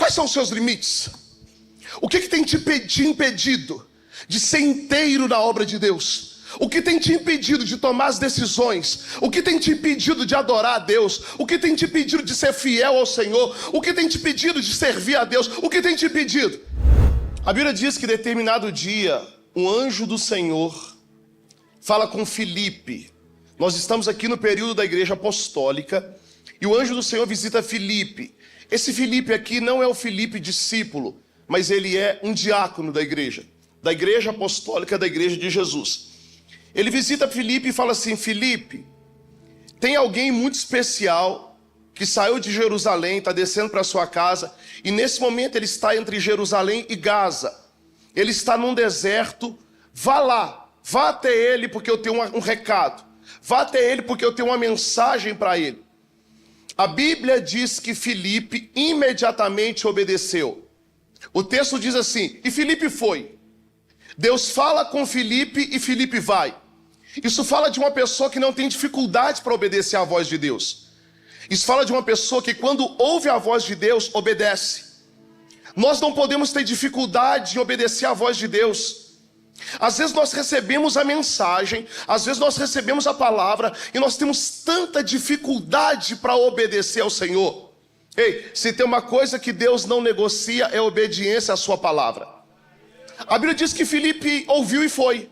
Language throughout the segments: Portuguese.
Quais são os seus limites? O que tem te impedido de ser inteiro na obra de Deus? O que tem te impedido de tomar as decisões? O que tem te impedido de adorar a Deus? O que tem te impedido de ser fiel ao Senhor? O que tem te impedido de servir a Deus? O que tem te impedido? A Bíblia diz que determinado dia, um anjo do Senhor fala com Filipe. Nós estamos aqui no período da igreja apostólica e o anjo do Senhor visita Filipe. Esse Filipe aqui não é o Filipe discípulo, mas ele é um diácono da igreja apostólica, da igreja de Jesus. Ele visita Filipe e fala assim: Filipe, tem alguém muito especial que saiu de Jerusalém, está descendo para sua casa, e nesse momento ele está entre Jerusalém e Gaza. Ele está num deserto. Vá lá, vá até ele porque eu tenho um recado. Vá até ele porque eu tenho uma mensagem para ele. A Bíblia diz que Filipe imediatamente obedeceu. O texto diz assim: e Filipe foi. Deus fala com Filipe e Filipe vai. Isso fala de uma pessoa que não tem dificuldade para obedecer à voz de Deus. Isso fala de uma pessoa que quando ouve a voz de Deus, obedece. Nós não podemos ter dificuldade em obedecer à voz de Deus. Às vezes nós recebemos a mensagem, às vezes nós recebemos a palavra e nós temos tanta dificuldade para obedecer ao Senhor. Ei, se tem uma coisa que Deus não negocia é a obediência à sua palavra. A Bíblia diz que Filipe ouviu e foi.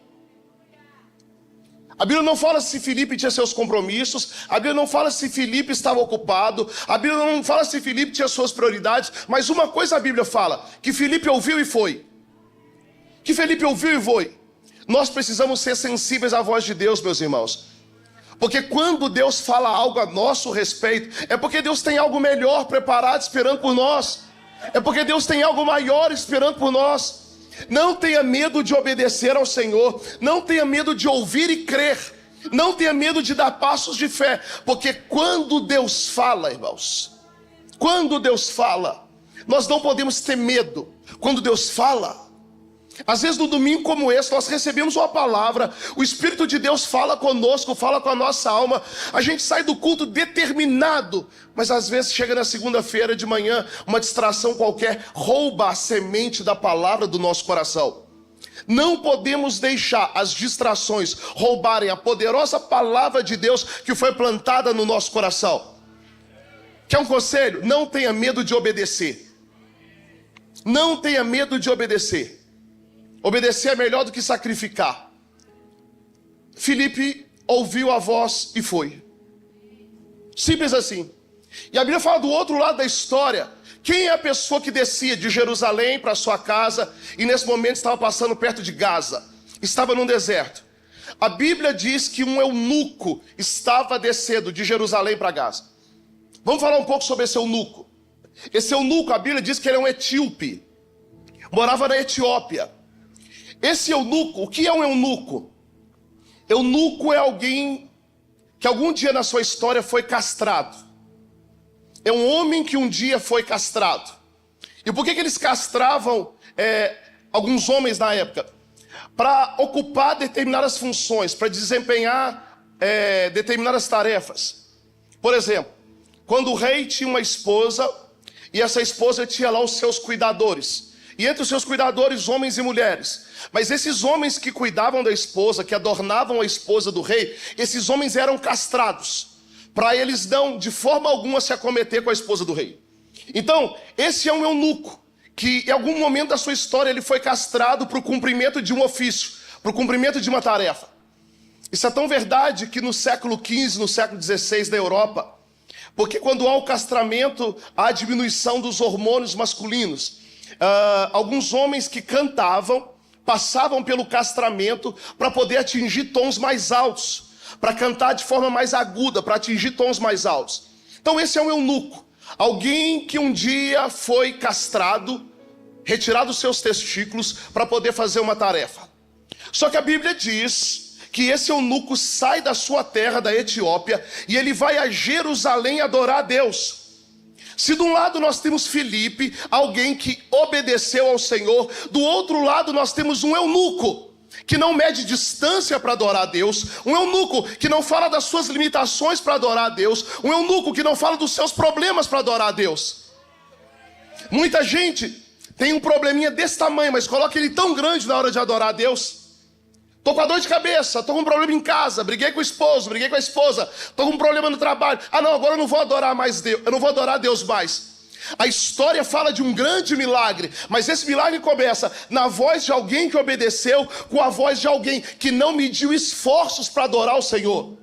A Bíblia não fala se Filipe tinha seus compromissos, a Bíblia não fala se Filipe estava ocupado, a Bíblia não fala se Filipe tinha suas prioridades, mas uma coisa a Bíblia fala, que Filipe ouviu e foi. Que Filipe ouviu e foi. Nós precisamos ser sensíveis à voz de Deus, meus irmãos. Porque quando Deus fala algo a nosso respeito, é porque Deus tem algo melhor preparado esperando por nós. É porque Deus tem algo maior esperando por nós. Não tenha medo de obedecer ao Senhor. Não tenha medo de ouvir e crer. Não tenha medo de dar passos de fé. Porque quando Deus fala, irmãos, quando Deus fala, nós não podemos ter medo. Quando Deus fala, às vezes no domingo como esse, nós recebemos uma palavra, o Espírito de Deus fala conosco, fala com a nossa alma, a gente sai do culto determinado, mas às vezes chega na segunda-feira de manhã, uma distração qualquer rouba a semente da palavra do nosso coração. Não podemos deixar as distrações roubarem a poderosa palavra de Deus que foi plantada no nosso coração. Quer um conselho? Não tenha medo de obedecer. Não tenha medo de obedecer. Obedecer é melhor do que sacrificar. Filipe ouviu a voz e foi. Simples assim. E a Bíblia fala do outro lado da história. Quem é a pessoa que descia de Jerusalém para sua casa e nesse momento estava passando perto de Gaza? Estava num deserto. A Bíblia diz que um eunuco estava descendo de Jerusalém para Gaza. Vamos falar um pouco sobre esse eunuco. Esse eunuco, a Bíblia diz que ele é um etíope. Morava na Etiópia. Esse eunuco, o que é um eunuco? Eunuco é alguém que algum dia na sua história foi castrado. É um homem que um dia foi castrado. E por que eles castravam alguns homens na época? Para ocupar determinadas funções, para desempenhar determinadas tarefas. Por exemplo, quando o rei tinha uma esposa, e essa esposa tinha lá os seus cuidadores. E entre os seus cuidadores, homens e mulheres. Mas esses homens que cuidavam da esposa, que adornavam a esposa do rei, esses homens eram castrados, para eles não, de forma alguma, se acometer com a esposa do rei. Então, esse é um eunuco, que em algum momento da sua história ele foi castrado para o cumprimento de um ofício, para o cumprimento de uma tarefa. Isso é tão verdade que no século XV, no século XVI da Europa, porque quando há o castramento, há a diminuição dos hormônios masculinos. Alguns homens que cantavam passavam pelo castramento para poder atingir tons mais altos, para cantar de forma mais aguda, para atingir tons mais altos. Então esse é um eunuco, alguém que um dia foi castrado, retirado os seus testículos para poder fazer uma tarefa. Só que a Bíblia diz que esse eunuco sai da sua terra, da Etiópia, e ele vai a Jerusalém adorar a Deus. Se de um lado nós temos Filipe, alguém que obedeceu ao Senhor, do outro lado nós temos um eunuco, que não mede distância para adorar a Deus, um eunuco que não fala das suas limitações para adorar a Deus, um eunuco que não fala dos seus problemas para adorar a Deus. Muita gente tem um probleminha desse tamanho, mas coloca ele tão grande na hora de adorar a Deus. Tô com a dor de cabeça, tô com um problema em casa, briguei com o esposo, briguei com a esposa, tô com um problema no trabalho. Ah não, agora eu não vou adorar mais Deus, eu não vou adorar Deus mais. A história fala de um grande milagre, mas esse milagre começa na voz de alguém que obedeceu, com a voz de alguém que não mediu esforços para adorar o Senhor.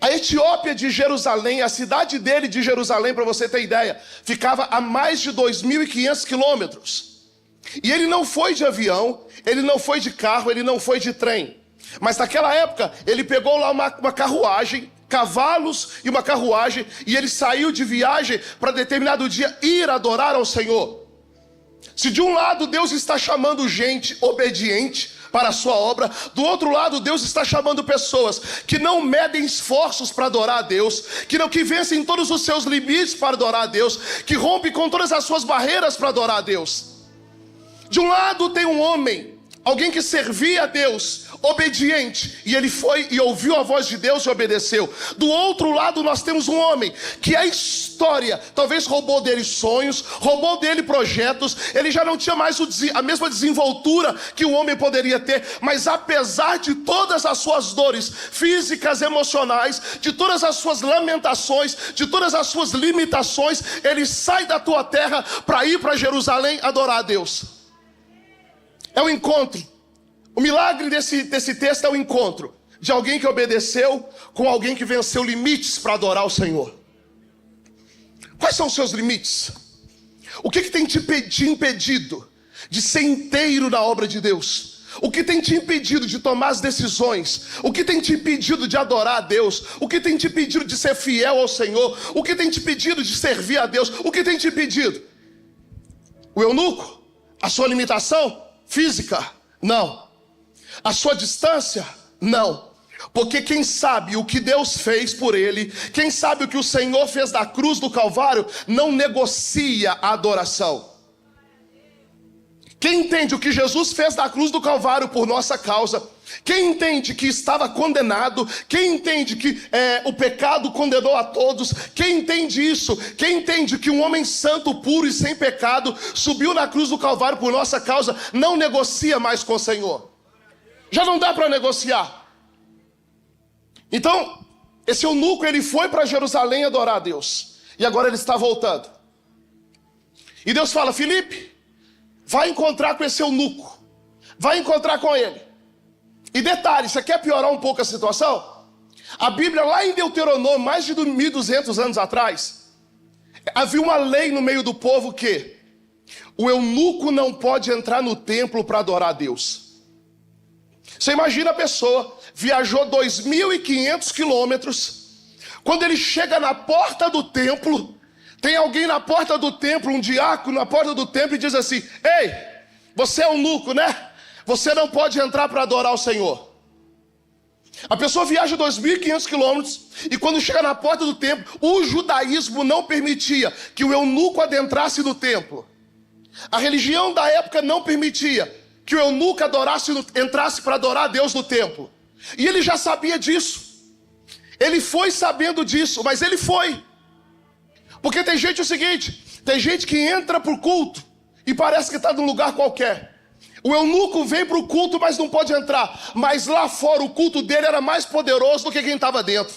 A Etiópia de Jerusalém, a cidade dele de Jerusalém, para você ter ideia, ficava a mais de 2.500 quilômetros. E ele não foi de avião, ele não foi de carro, ele não foi de trem. Mas naquela época, ele pegou lá uma carruagem, cavalos e uma carruagem, e ele saiu de viagem para determinado dia ir adorar ao Senhor. Se de um lado Deus está chamando gente obediente para a sua obra, do outro lado Deus está chamando pessoas que não medem esforços para adorar a Deus, que vencem todos os seus limites para adorar a Deus, que rompem com todas as suas barreiras para adorar a Deus. De um lado tem um homem, alguém que servia a Deus, obediente, e ele foi e ouviu a voz de Deus e obedeceu. Do outro lado nós temos um homem que a história talvez roubou dele sonhos, roubou dele projetos. Ele já não tinha mais a mesma desenvoltura que o homem poderia ter, mas apesar de todas as suas dores físicas, emocionais, de todas as suas lamentações, de todas as suas limitações, ele sai da tua terra para ir para Jerusalém adorar a Deus. É o encontro. O milagre desse texto é o encontro de alguém que obedeceu com alguém que venceu limites para adorar o Senhor. Quais são os seus limites? O que tem te impedido de ser inteiro na obra de Deus? O que tem te impedido de tomar as decisões? O que tem te impedido de adorar a Deus? O que tem te impedido de ser fiel ao Senhor? O que tem te impedido de servir a Deus? O que tem te impedido? O eunuco? A sua limitação física? Não. A sua distância? Não. Porque quem sabe o que Deus fez por ele, quem sabe o que o Senhor fez da cruz do Calvário, não negocia a adoração. Quem entende o que Jesus fez da cruz do Calvário por nossa causa, quem entende que estava condenado, quem entende que o pecado condenou a todos, quem entende isso, quem entende que um homem santo, puro e sem pecado subiu na cruz do Calvário por nossa causa, não negocia mais com o Senhor. Já não dá para negociar. Então, esse eunuco, ele foi para Jerusalém adorar a Deus, e agora ele está voltando. E Deus fala: Filipe, vai encontrar com esse eunuco, vai encontrar com ele. E detalhe, você quer piorar um pouco a situação? A Bíblia, lá em Deuteronômio, mais de 1.200 anos atrás, havia uma lei no meio do povo que o eunuco não pode entrar no templo para adorar a Deus. Você imagina a pessoa, viajou 2.500 quilômetros, quando ele chega na porta do templo, tem alguém na porta do templo, um diácono na porta do templo, e diz assim: ei, você é eunuco, né? Você não pode entrar para adorar o Senhor. A pessoa viaja 2.500 quilômetros, e quando chega na porta do templo, o judaísmo não permitia que o eunuco adentrasse no templo. A religião da época não permitia que o eunuco entrasse para adorar a Deus no templo. E ele já sabia disso. Ele foi sabendo disso, mas ele foi. Porque tem gente, o seguinte, tem gente que entra para o culto e parece que está num lugar qualquer. O eunuco vem para o culto, mas não pode entrar. Mas lá fora o culto dele era mais poderoso do que quem estava dentro.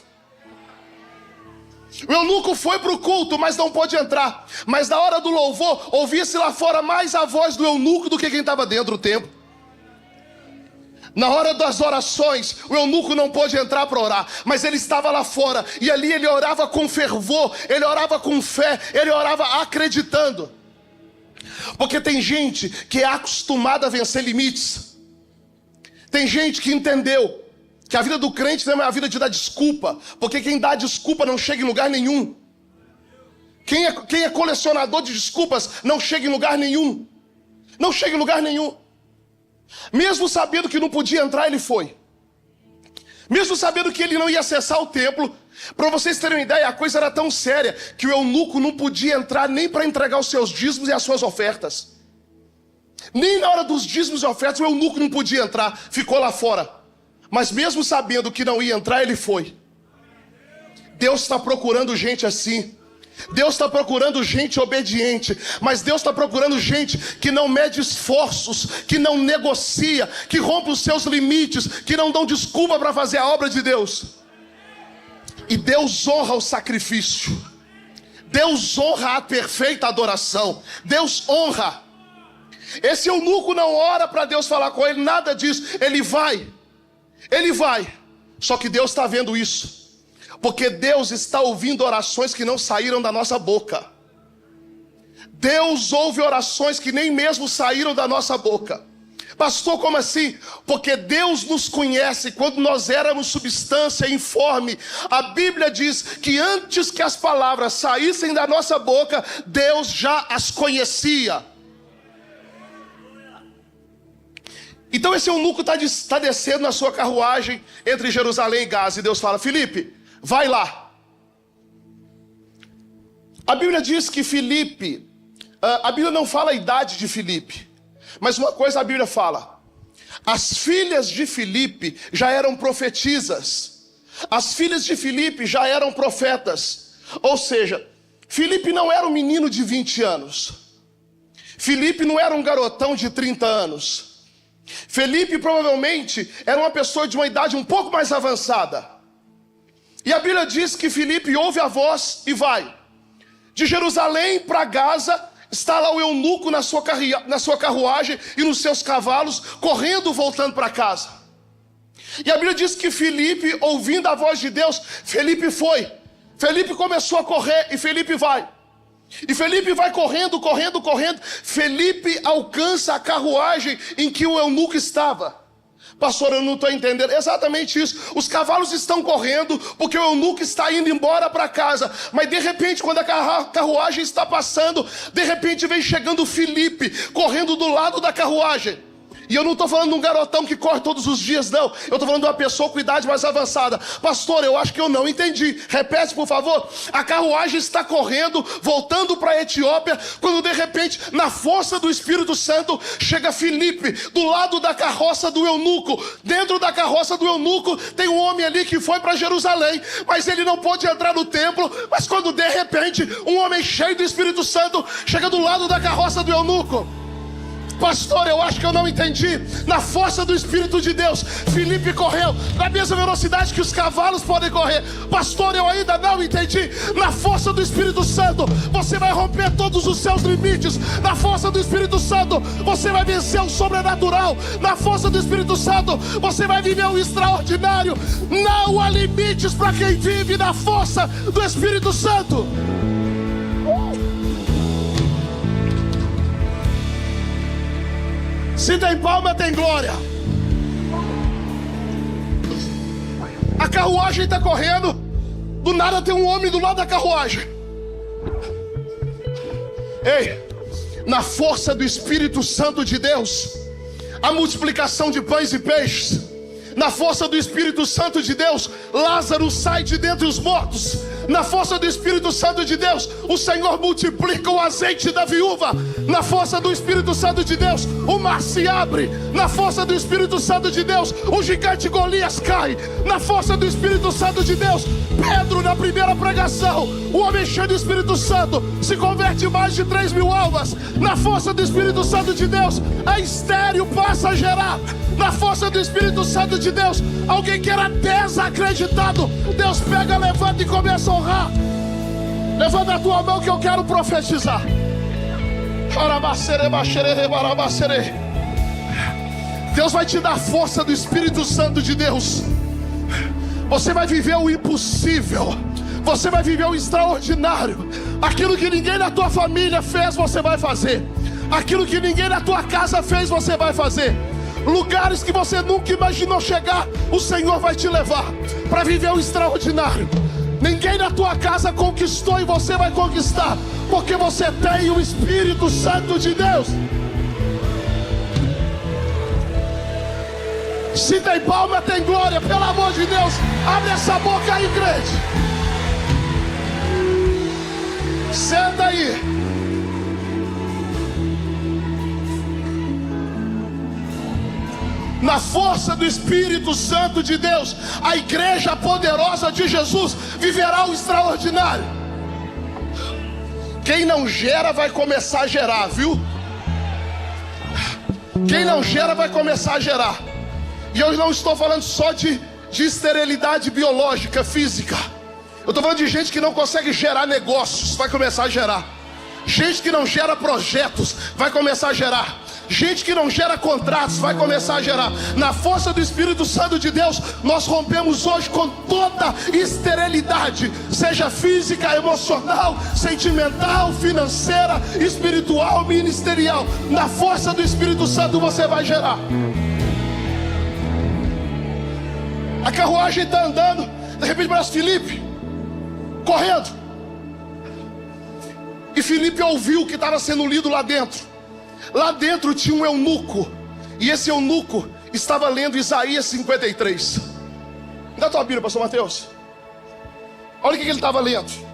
O eunuco foi para o culto, mas não pôde entrar. Mas na hora do louvor, ouvia-se lá fora mais a voz do eunuco do que quem estava dentro do templo. Na hora das orações, o eunuco não pôde entrar para orar, mas ele estava lá fora, e ali ele orava com fervor, ele orava com fé, ele orava acreditando. Porque tem gente que é acostumada a vencer limites. Tem gente que entendeu que a vida do crente não é a vida de dar desculpa, porque quem dá desculpa não chega em lugar nenhum. Quem é colecionador de desculpas não chega em lugar nenhum. Não chega em lugar nenhum. Mesmo sabendo que não podia entrar, ele foi. Mesmo sabendo que ele não ia acessar o templo. Para vocês terem uma ideia, a coisa era tão séria que o eunuco não podia entrar nem para entregar os seus dízimos e as suas ofertas. Nem na hora dos dízimos e ofertas o eunuco não podia entrar, ficou lá fora. Mas mesmo sabendo que não ia entrar, ele foi. Deus está procurando gente assim, Deus está procurando gente obediente, mas Deus está procurando gente que não mede esforços, que não negocia, que rompe os seus limites, que não dão desculpa para fazer a obra de Deus. E Deus honra o sacrifício, Deus honra a perfeita adoração, Deus honra. Esse eunuco não ora para Deus falar com ele, nada disso, ele vai, só que Deus está vendo isso. Porque Deus está ouvindo orações que não saíram da nossa boca. Deus ouve orações que nem mesmo saíram da nossa boca. Pastor, como assim? Porque Deus nos conhece quando nós éramos substância informe. A Bíblia diz que antes que as palavras saíssem da nossa boca, Deus já as conhecia. Então esse eunuco está descendo na sua carruagem entre Jerusalém e Gaza. E Deus fala: Filipe, vai lá. A Bíblia diz que Filipe, a Bíblia não fala a idade de Filipe, mas uma coisa a Bíblia fala: as filhas de Filipe já eram profetisas, as filhas de Filipe já eram profetas. Ou seja, Filipe não era um menino de 20 anos, Filipe não era um garotão de 30 anos, Filipe provavelmente era uma pessoa de uma idade um pouco mais avançada. E a Bíblia diz que Filipe ouve a voz e vai. De Jerusalém para Gaza, está lá o eunuco na sua carruagem e nos seus cavalos, correndo, voltando para casa. E a Bíblia diz que Filipe, ouvindo a voz de Deus, Filipe foi. Filipe começou a correr e Filipe vai. E Filipe vai correndo. Filipe alcança a carruagem em que o eunuco estava. Pastor, eu não estou entendendo. Exatamente isso. Os cavalos estão correndo porque o eunuco está indo embora para casa. Mas de repente, quando a carruagem está passando, de repente vem chegando Filipe, correndo do lado da carruagem. E eu não estou falando de um garotão que corre todos os dias, não. Eu estou falando de uma pessoa com idade mais avançada. Pastor, eu acho que eu não entendi. Repete, por favor. A carruagem está correndo, voltando para a Etiópia, quando de repente, na força do Espírito Santo, chega Filipe, do lado da carroça do eunuco. Dentro da carroça do eunuco, tem um homem ali que foi para Jerusalém, mas ele não pôde entrar no templo. Mas quando de repente, um homem cheio do Espírito Santo, chega do lado da carroça do eunuco. Pastor, eu acho que eu não entendi. Na força do Espírito de Deus, Filipe correu na mesma velocidade que os cavalos podem correr. Pastor, eu ainda não entendi. Na força do Espírito Santo, você vai romper todos os seus limites. Na força do Espírito Santo, você vai vencer o sobrenatural. Na força do Espírito Santo, você vai viver o extraordinário. Não há limites para quem vive na força do Espírito Santo. Se tem palma, tem glória. A carruagem está correndo. Do nada tem um homem do lado da carruagem. Ei, na força do Espírito Santo de Deus, a multiplicação de pães e peixes. Na força do Espírito Santo de Deus, Lázaro sai de dentre os mortos. Na força do Espírito Santo de Deus, o Senhor multiplica o azeite da viúva. Na força do Espírito Santo de Deus, o mar se abre. Na força do Espírito Santo de Deus, o gigante Golias cai. Na força do Espírito Santo de Deus, Pedro, na primeira pregação, o homem cheio do Espírito Santo, se converte em mais de 3.000 almas. Na força do Espírito Santo de Deus, a estéril passa a gerar. Na força do Espírito Santo de Deus, alguém que era desacreditado, Deus pega, levanta e começa a honrar. Levanta a tua mão que eu quero profetizar. Deus vai te dar a força do Espírito Santo de Deus. Você vai viver o impossível. Você vai viver o extraordinário. Aquilo que ninguém na tua família fez, você vai fazer. Aquilo que ninguém na tua casa fez, você vai fazer. Lugares que você nunca imaginou chegar, o Senhor vai te levar para viver o extraordinário. Ninguém na tua casa conquistou e você vai conquistar, porque você tem o Espírito Santo de Deus. Se tem palma, tem glória. Pelo amor de Deus, abre essa boca aí, crente. Senta aí. Na força do Espírito Santo de Deus, a igreja poderosa de Jesus viverá o extraordinário. Quem não gera vai começar a gerar, viu? Quem não gera vai começar a gerar. E eu não estou falando só de esterilidade biológica, física. Eu estou falando de gente que não consegue gerar negócios, vai começar a gerar. Gente que não gera projetos, vai começar a gerar. Gente que não gera contratos, vai começar a gerar. Na força do Espírito Santo de Deus, nós rompemos hoje com toda esterilidade, seja física, emocional, sentimental, financeira, espiritual, ministerial. Na força do Espírito Santo você vai gerar. A carruagem está andando, de repente parece Filipe correndo. E Filipe ouviu o que estava sendo lido lá dentro. Lá dentro tinha um eunuco. E esse eunuco estava lendo Isaías 53. Dá a tua Bíblia, pastor Mateus. Olha o que ele estava lendo.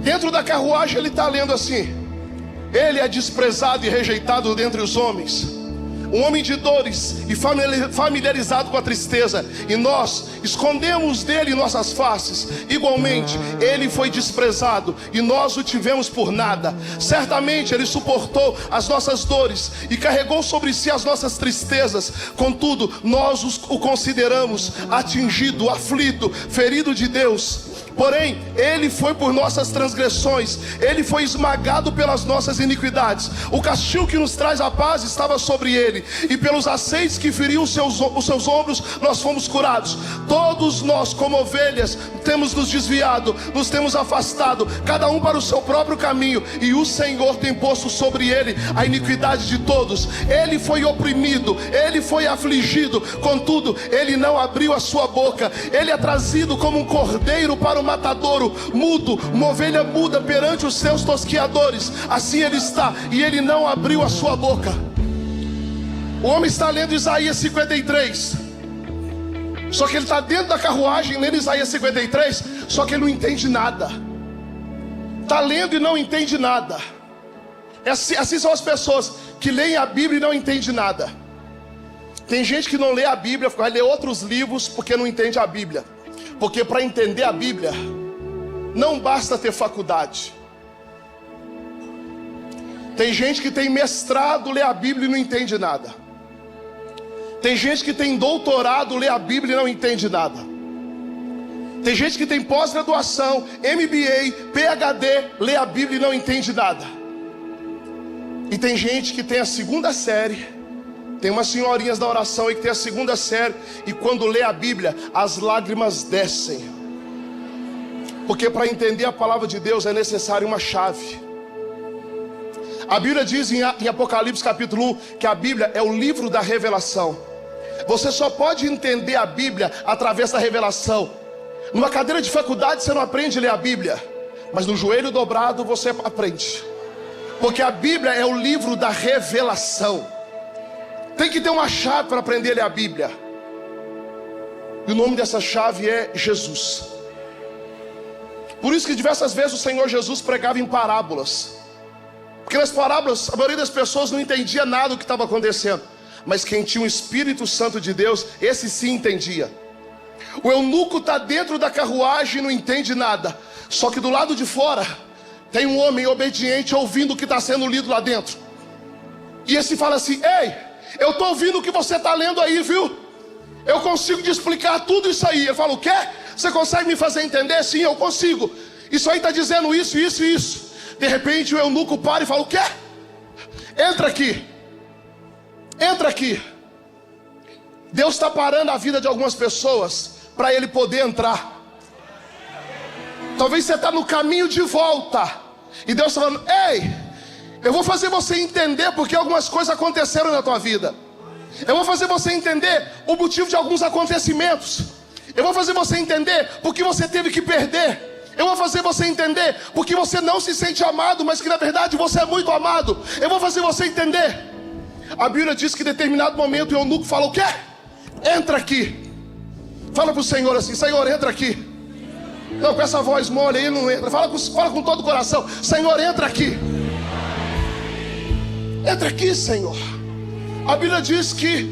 Dentro da carruagem ele está lendo assim: ele é desprezado e rejeitado dentre os homens, um homem de dores e familiarizado com a tristeza, e nós escondemos dele nossas faces. Igualmente ele foi desprezado e nós o tivemos por nada. Certamente ele suportou as nossas dores e carregou sobre si as nossas tristezas. Contudo nós o consideramos atingido, aflito, ferido de Deus. Porém, ele foi por nossas transgressões, ele foi esmagado pelas nossas iniquidades. O castigo que nos traz a paz estava sobre ele, e pelos aceites que feriam os seus ombros, nós fomos curados. Todos nós, como ovelhas, temos nos desviado, nos temos afastado, cada um para o seu próprio caminho, e o Senhor tem posto sobre ele a iniquidade de todos. Ele foi oprimido, ele foi afligido, contudo, ele não abriu a sua boca. Ele é trazido como um cordeiro para o matadouro, mudo, uma ovelha muda perante os seus tosquiadores. Assim ele está, e ele não abriu a sua boca. O homem está lendo Isaías 53. Só que ele está dentro da carruagem lendo Isaías 53. Só que ele não entende nada. Está lendo e não entende nada. Assim são as pessoas que leem a Bíblia e não entendem nada. Tem gente que não lê a Bíblia, vai ler outros livros porque não entende a Bíblia. Porque para entender a Bíblia não basta ter faculdade. Tem gente que tem mestrado, lê a Bíblia e não entende nada. Tem gente que tem doutorado, lê a Bíblia e não entende nada. Tem gente que tem pós-graduação, MBA, PhD, lê a Bíblia e não entende nada. E tem gente que tem a segunda série. Tem umas senhorinhas da oração aí que tem a segunda série, e quando lê a Bíblia, as lágrimas descem. Porque para entender a palavra de Deus é necessário uma chave. A Bíblia diz em Apocalipse capítulo 1 que a Bíblia é o livro da revelação. Você só pode entender a Bíblia através da revelação. Numa cadeira de faculdade você não aprende a ler a Bíblia, mas no joelho dobrado você aprende. Porque a Bíblia é o livro da revelação. Tem que ter uma chave para aprender a ler a Bíblia. E o nome dessa chave é Jesus. Por isso que diversas vezes o Senhor Jesus pregava em parábolas. Porque nas parábolas a maioria das pessoas não entendia nada do que estava acontecendo. Mas quem tinha o Espírito Santo de Deus, esse sim entendia. O eunuco está dentro da carruagem e não entende nada. Só que do lado de fora tem um homem obediente ouvindo o que está sendo lido lá dentro. E esse fala assim: ei, eu estou ouvindo o que você está lendo aí, viu? Eu consigo te explicar tudo isso aí. Eu falo: o quê? Você consegue me fazer entender? Sim, eu consigo. Isso aí está dizendo isso, isso e isso. De repente o eunuco para e fala: o quê? Entra aqui. Entra aqui. Deus está parando a vida de algumas pessoas para ele poder entrar. Talvez você está no caminho de volta e Deus está falando: ei, eu vou fazer você entender porque algumas coisas aconteceram na tua vida. Eu vou fazer você entender o motivo de alguns acontecimentos. Eu vou fazer você entender porque você teve que perder. Eu vou fazer você entender porque você não se sente amado, mas que na verdade você é muito amado. Eu vou fazer você entender. A Bíblia diz que em determinado momento o eunuco fala: o quê? entra aqui. Fala para o Senhor assim: Senhor, entra aqui. Não, com essa voz mole aí não entra. Fala com todo o coração: Senhor, entra aqui. Entra aqui, Senhor. A Bíblia diz que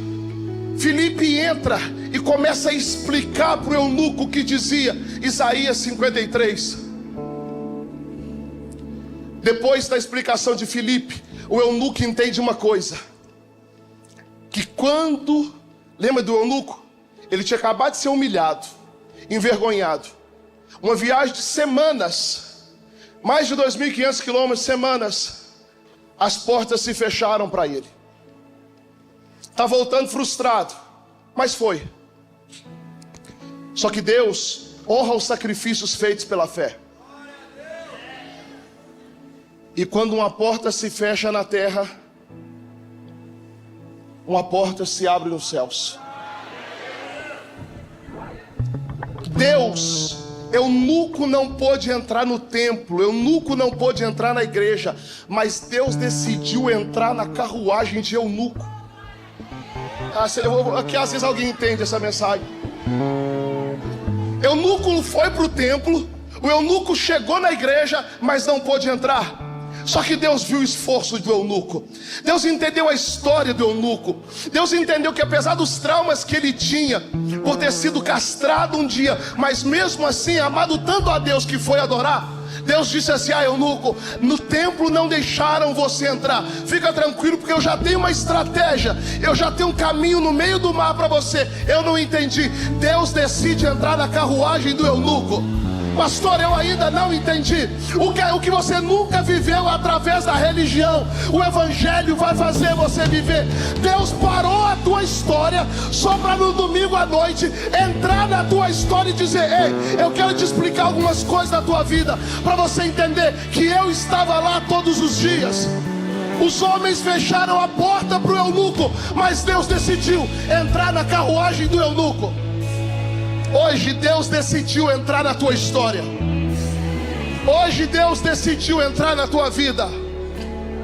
Filipe entra e começa a explicar para o eunuco o que dizia Isaías 53. Depois da explicação de Filipe, o eunuco entende uma coisa: que quando, lembra do eunuco? Ele tinha acabado de ser humilhado, envergonhado. Uma viagem de semanas, mais de 2.500 quilômetros, semanas. As portas se fecharam para ele. Está voltando frustrado, mas foi. Só que Deus honra os sacrifícios feitos pela fé. E quando uma porta se fecha na terra, uma porta se abre nos céus. Deus, eunuco não pôde entrar no templo, eunuco não pôde entrar na igreja, mas Deus decidiu entrar na carruagem de eunuco. Aqui às vezes alguém entende essa mensagem. Eunuco foi para o templo, o eunuco chegou na igreja, mas não pôde entrar. Só que Deus viu o esforço do eunuco. Deus entendeu a história do eunuco. Deus entendeu que apesar dos traumas que ele tinha por ter sido castrado um dia, mas mesmo assim amado tanto a Deus que foi adorar, Deus disse assim: eunuco, no templo não deixaram você entrar. Fica tranquilo, porque eu já tenho uma estratégia, eu já tenho um caminho no meio do mar para você. Eu não entendi. Deus decide entrar na carruagem do eunuco. Pastor, eu ainda não entendi. O que você nunca viveu através da religião, o evangelho vai fazer você viver. Deus parou a tua história só para no domingo à noite entrar na tua história e dizer: ei, eu quero te explicar algumas coisas da tua vida, para você entender que eu estava lá todos os dias. Os homens fecharam a porta para o eunuco, mas Deus decidiu entrar na carruagem do eunuco. Hoje Deus decidiu entrar na tua história. Hoje Deus decidiu entrar na tua vida.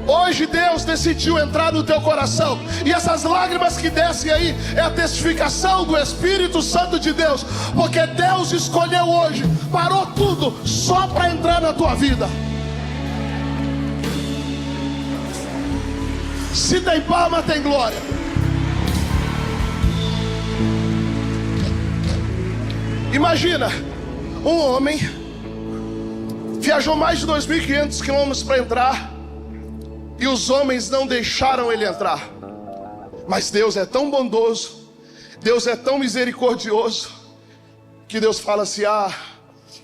Hoje Deus decidiu entrar no teu coração. E essas lágrimas que descem aí é a testificação do Espírito Santo de Deus, porque Deus escolheu hoje, parou tudo só para entrar na tua vida. Se tem palma, tem glória. Imagina, um homem viajou mais de 2.500 quilômetros para entrar, e os homens não deixaram ele entrar. Mas Deus é tão bondoso, Deus é tão misericordioso, que Deus fala assim: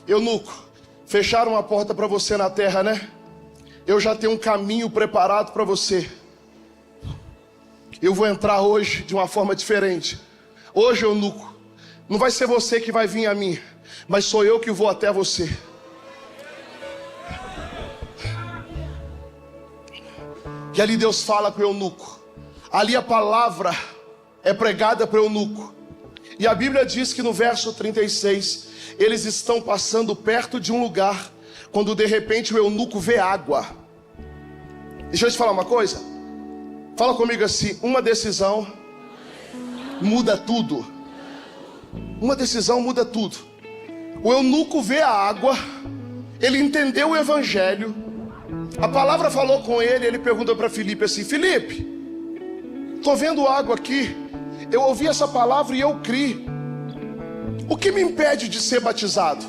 eunuco, fecharam a porta para você na terra, né? Eu já tenho um caminho preparado para você. Eu vou entrar hoje de uma forma diferente. Hoje, eunuco, não vai ser você que vai vir a mim, mas sou eu que vou até você. E ali Deus fala com o eunuco. Ali a palavra é pregada para o eunuco. E a Bíblia diz que no verso 36, eles estão passando perto de um lugar, quando de repente o eunuco vê água. Deixa eu te falar uma coisa. Fala comigo assim: uma decisão muda tudo. Uma decisão muda tudo. O eunuco vê a água, ele entendeu o evangelho, a palavra falou com ele. Ele pergunta para Filipe assim: Filipe, estou vendo água aqui, eu ouvi essa palavra e eu criei. O que me impede de ser batizado?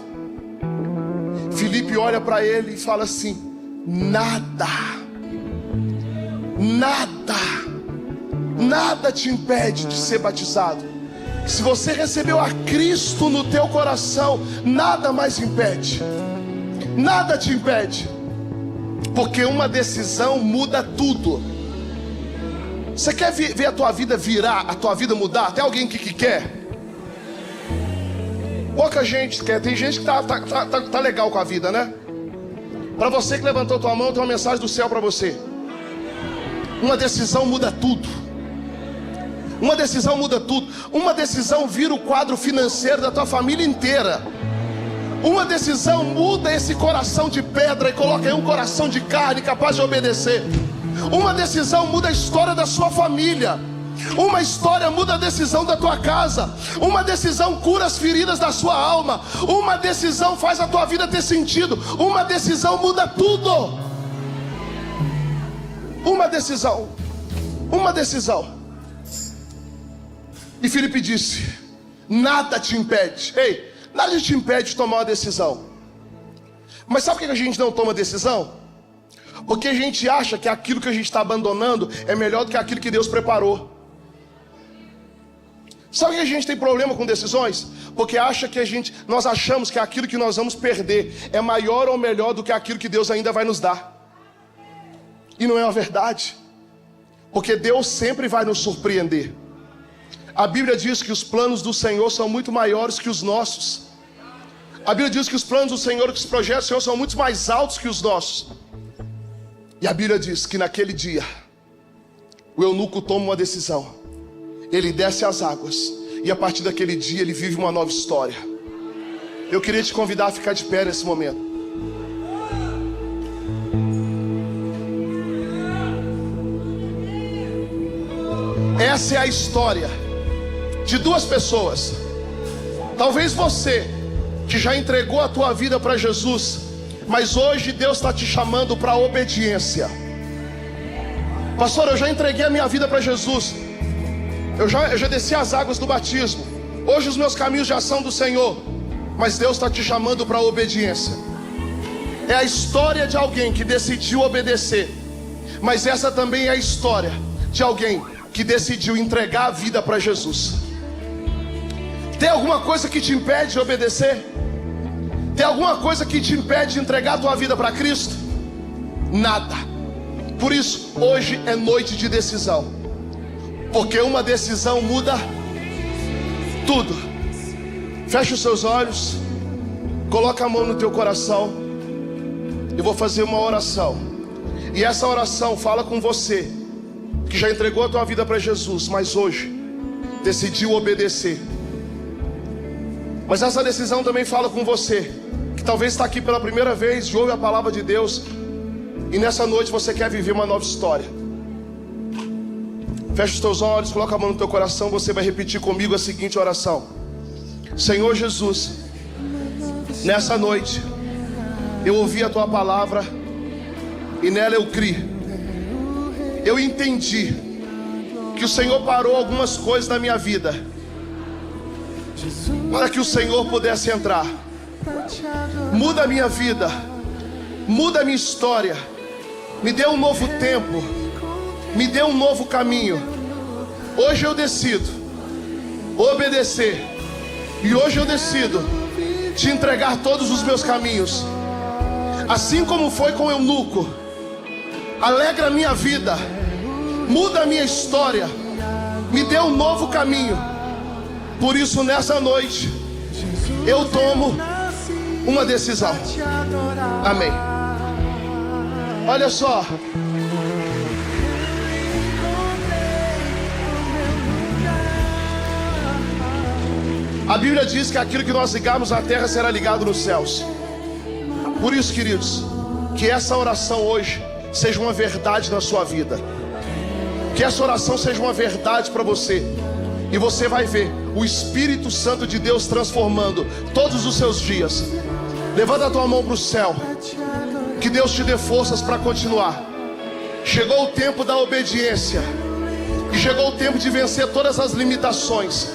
Filipe olha para ele e fala assim: nada, nada te impede de ser batizado. Se você recebeu a Cristo no teu coração, nada mais impede. Nada te impede. Porque uma decisão muda tudo. Você quer ver a tua vida virar, a tua vida mudar? Tem alguém que quer? Pouca gente quer. Tem gente que tá legal com a vida, né? Para você que levantou tua mão, tem uma mensagem do céu para você. Uma decisão muda tudo. Uma decisão muda tudo. Uma decisão vira o quadro financeiro da tua família inteira. Uma decisão muda esse coração de pedra e coloca aí um coração de carne capaz de obedecer. Uma decisão muda a história da sua família. Uma história muda a decisão da tua casa. Uma decisão cura as feridas da sua alma. Uma decisão faz a tua vida ter sentido. Uma decisão muda tudo. Uma decisão. Uma decisão. E Filipe disse: nada te impede. Ei, nada te impede de tomar uma decisão. Mas sabe por que a gente não toma decisão? Porque a gente acha que aquilo que a gente está abandonando é melhor do que aquilo que Deus preparou. Sabe por que a gente tem problema com decisões? Porque acha que nós achamos que aquilo que nós vamos perder é maior ou melhor do que aquilo que Deus ainda vai nos dar. E não é uma verdade. Porque Deus sempre vai nos surpreender. A Bíblia diz que os planos do Senhor são muito maiores que os nossos. A Bíblia diz que os planos do Senhor, que os projetos do Senhor são muito mais altos que os nossos. E a Bíblia diz que naquele dia o eunuco toma uma decisão. Ele desce às águas. E a partir daquele dia ele vive uma nova história. Eu queria te convidar a ficar de pé nesse momento. Essa é a história de duas pessoas. Talvez você que já entregou a tua vida para Jesus, mas hoje Deus está te chamando para a obediência. Pastor, eu já entreguei a minha vida para Jesus. Eu já desci as águas do batismo. Hoje os meus caminhos já são do Senhor. Mas Deus está te chamando para a obediência. É a história de alguém que decidiu obedecer. Mas essa também é a história de alguém que decidiu entregar a vida para Jesus. Tem alguma coisa que te impede de obedecer? Tem alguma coisa que te impede de entregar a tua vida para Cristo? Nada. Por isso, hoje é noite de decisão. Porque uma decisão muda tudo. Fecha os seus olhos. Coloca a mão no teu coração. Eu vou fazer uma oração. E essa oração fala com você que já entregou a tua vida para Jesus, mas hoje decidiu obedecer. Mas essa decisão também fala com você que talvez está aqui pela primeira vez e ouve a palavra de Deus, e nessa noite você quer viver uma nova história. Fecha os teus olhos, coloca a mão no teu coração. Você vai repetir comigo a seguinte oração: Senhor Jesus, nessa noite eu ouvi a tua palavra e nela eu criei. Eu entendi que o Senhor parou algumas coisas na minha vida para que o Senhor pudesse entrar. Muda a minha vida, muda a minha história, me dê um novo tempo, me dê um novo caminho. Hoje eu decido obedecer, e hoje eu decido te entregar todos os meus caminhos. Assim como foi com o eunuco, alegra a minha vida, muda a minha história, me dê um novo caminho. Por isso nessa noite eu tomo uma decisão. Amém. Olha só, a Bíblia diz que aquilo que nós ligarmos na terra será ligado nos céus. Por isso, queridos, que essa oração hoje seja uma verdade na sua vida. Que essa oração seja uma verdade para você. E você vai ver o Espírito Santo de Deus transformando todos os seus dias. Levanta a tua mão para o céu. Que Deus te dê forças para continuar. Chegou o tempo da obediência. E chegou o tempo de vencer todas as limitações.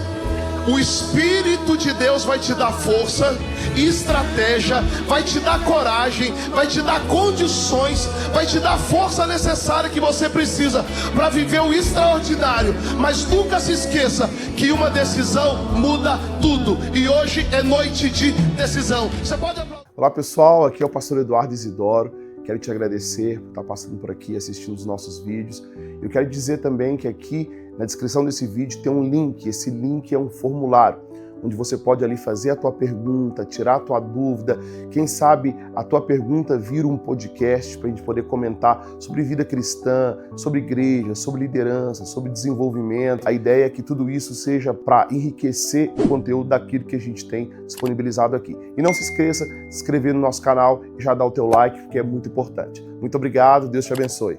O Espírito de Deus vai te dar força, estratégia, vai te dar coragem, vai te dar condições, vai te dar força necessária que você precisa para viver o extraordinário. Mas nunca se esqueça que uma decisão muda tudo. E hoje é noite de decisão. Você pode... Olá pessoal, aqui é o pastor Eduardo Isidoro. Quero te agradecer por estar passando por aqui, assistindo os nossos vídeos. Eu quero dizer também que aqui na descrição desse vídeo tem um link. Esse link é um formulário, onde você pode ali fazer a tua pergunta, tirar a tua dúvida. Quem sabe a tua pergunta vira um podcast para a gente poder comentar sobre vida cristã, sobre igreja, sobre liderança, sobre desenvolvimento. A ideia é que tudo isso seja para enriquecer o conteúdo daquilo que a gente tem disponibilizado aqui. E não se esqueça de se inscrever no nosso canal e já dar o teu like, que é muito importante. Muito obrigado, Deus te abençoe.